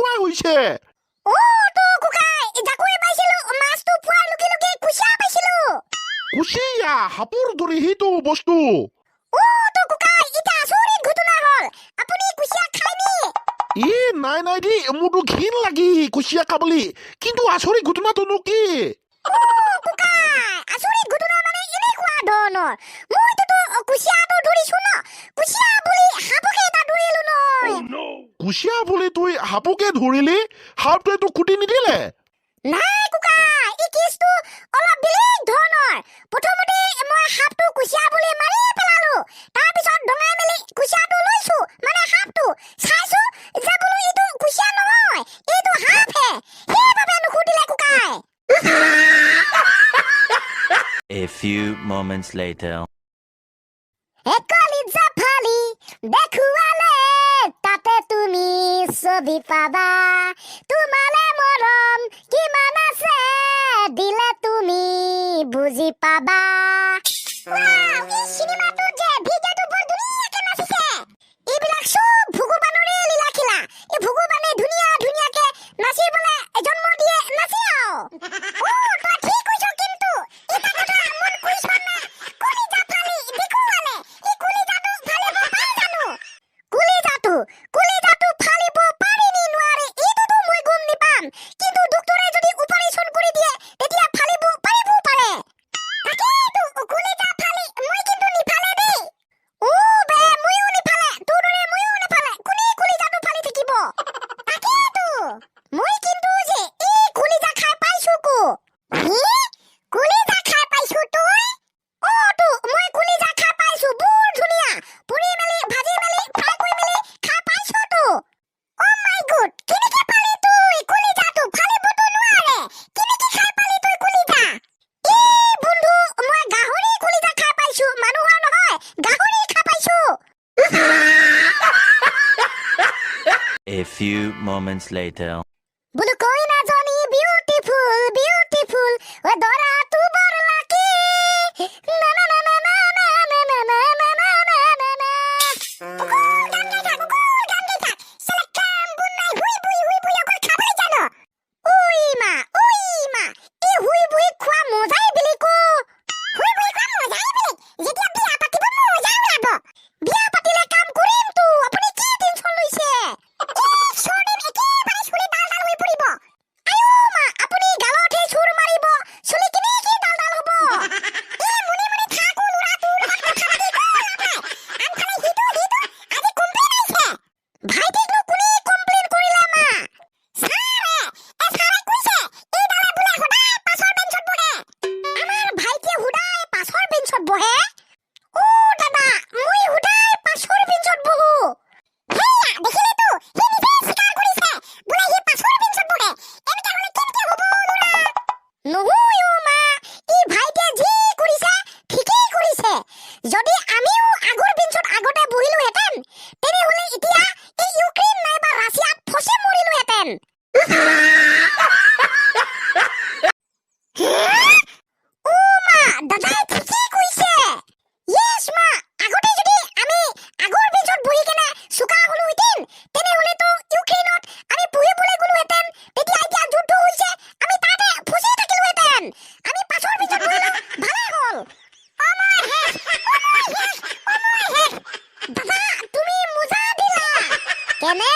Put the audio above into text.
নোহোৱা হৈছে তো কুকাই জাকৈ পাইছিলো মাছটো পোৱাৰ লগে লগে কুচিয়া পাইছিলো কুচিয়া হাপুৰ দৰে সেইটো বস্তু তো কুকাই এটা আচৰিত ঘটনা হ'ল আপুনি কুচিয়া খায়নি নাই নাই দি মোৰতো ঘিণ লাগি কুচিয়া খাবলৈ কিন্তু আচৰিত ঘটনাটোনো কি কুকাই আচৰিত ঘটনা মানে এনেকুৱা ধৰণৰ মইতো কুচিয়াটো ধৰিছো ন কুচিয়া বুলি সাপকে এটা ধৰিলো নহয় কুচিয়া বুলি তুই সাপকে ধৰিলি সাপটোৱে তোক খুটি নিদিলে নাই কুকাই এই কেছটো অলপ বেলেগ ধৰণৰ প্ৰথমতে মই সাপটো কুচিয়া বুলি মাৰি পেলালো তাৰপিছত ডঙাই মেলি কুচিয়াটো লৈছো মানে সাপটো চাইছো যে বোলো এইটো কুচিয়া নহয় এইটো সাপহে সেইবাবে নুখুটিলে কুকাই A few moments later. কলিজা ফালি দেখুৱালে তাতে তুমি ছবি পাবা তোমালে মৰম কিমান আছে দিলে তুমি বুজি পাবা এই চিনেমাটো যে ভিডিঅ'টো বৰ ধুনীয়াকে নাচিছে এইবিলাক চব ভগৱানৰে লীলাখিলা এই ভগৱানে ধুনীয়া ধুনীয়াকে নাচিবলৈ জন্ম দিয়ে নাচি তই ঠিক কৈছ কিন্তু এটা কথা মন কৰিছ না কলিজা ফালি দেখুৱালে এই কলিজাটো ফালিব পাৰে জানো কলিজাটো ফালিব পাৰি নি নোৱাৰে এইটোতো মই গম নাপাম কিন্তু ডক্টৰে যদি অপাৰেশ্যন কৰি দিয়ে তেতিয়া ফালিব পাৰিব পাৰে তাকেইতো কলিজা ফালি মই কিন্তু নিফালে দেই বে ময়ো নিফালে তোৰ দৰে ময়ো নিফালে কোনে কলিজাটো ফালি থাকিব তাকেইতো মই কিন্তু যে এই কলিজা খাই পাইছো কলিজা খাই পাইছো তই তো মই কলিজা খাই পাইছো বৰ ধুনীয়া পুৰি মেলি ভাজি মেলি ফ্ৰাই কৰি মেলি খাই পাইছো তো মাই গড কেনেকে পালি তুই কলিজাটো ফালিবতো নোৱাৰে কেনেকে খাই পালি তুই কলিজা বন্ধু মই গাহৰি কলিজা খাই পাইছো মানুহৰ নহয় গাহৰি খাই পাইছো A few moments later. বোলো কৈ নাজানি বিউটিফুল ও দৰাটো বৰ লাকি না না না না না না না না না না না না না না গান গাই থাক সালা কাম বুনাই হুই বুই অকল খাবলৈ জানো ওই মা এই হুই বুই খোৱা মজাই বেলেগ হুই বুই খোৱা মজাই বেলেগ যেতিয়া বিয়া পাতিব মজাই ওলাব বিয়া পাতিলে কাম কৰিম তো আপুনি কি টেনচন লৈছে চৰ্দিন একেবাৰে চুলি ডাল হৈ পৰিব আয়ো মা আপুনি গালতহে চুৰ মাৰিব চুলি কেনেকে ডাল হ'ব মনে মনে থাকো ল'ৰা তোৰ লগত কথা পাতি আনফালে হিটো আজি কমপ্লেইন আহিছে ভাইটিকনো কোনে কমপ্লেইন কৰিলে মা ছাৰে কৈছে এই ডালে বোলে সদায় পাছৰ বেঞ্চত বহে আমাৰ ভাইটিয়ে সদায় পাছৰ বেঞ্চত বহে দাদা মই সদায় পাছৰ বেঞ্চত বহো হেয়া দেখিলেতো সি নিজে স্বীকাৰ কৰিছে বোলে সি পাছৰ বেঞ্চত বহে এনেকে হ'লে কেনেকে হ'ব ল'ৰা নহয় মা ই ভাইটিয়ে যি কৰিছে ঠিকেই কৰিছে যদি আমিও আগৰ বেঞ্চত আগতে বহিলোহেঁতেন তেনেহ'লে এতিয়া এই ইউক্ৰেইন নাইবা ৰাছিয়াত ফচি মৰিলোহেঁতেন মা দাদাই ঠিকেই কৈছে ইয়েছ মা আগতে যদি আমি আগৰ বেঞ্চত বহি কেনে চোকা হলোহেঁতেন তেনেহ'লেতো ইউক্ৰেইনত আমি পঢ়িবলৈ গ'লোহেঁতেন তেতিয়া এতিয়া যুদ্ধ হৈছে আমি তাতে ফচি থাকিলোহেঁতেন আমি পাছৰ বেঞ্চত বহিলো ভালে হ'ল দাদা তুমি মজা দিলা কেনে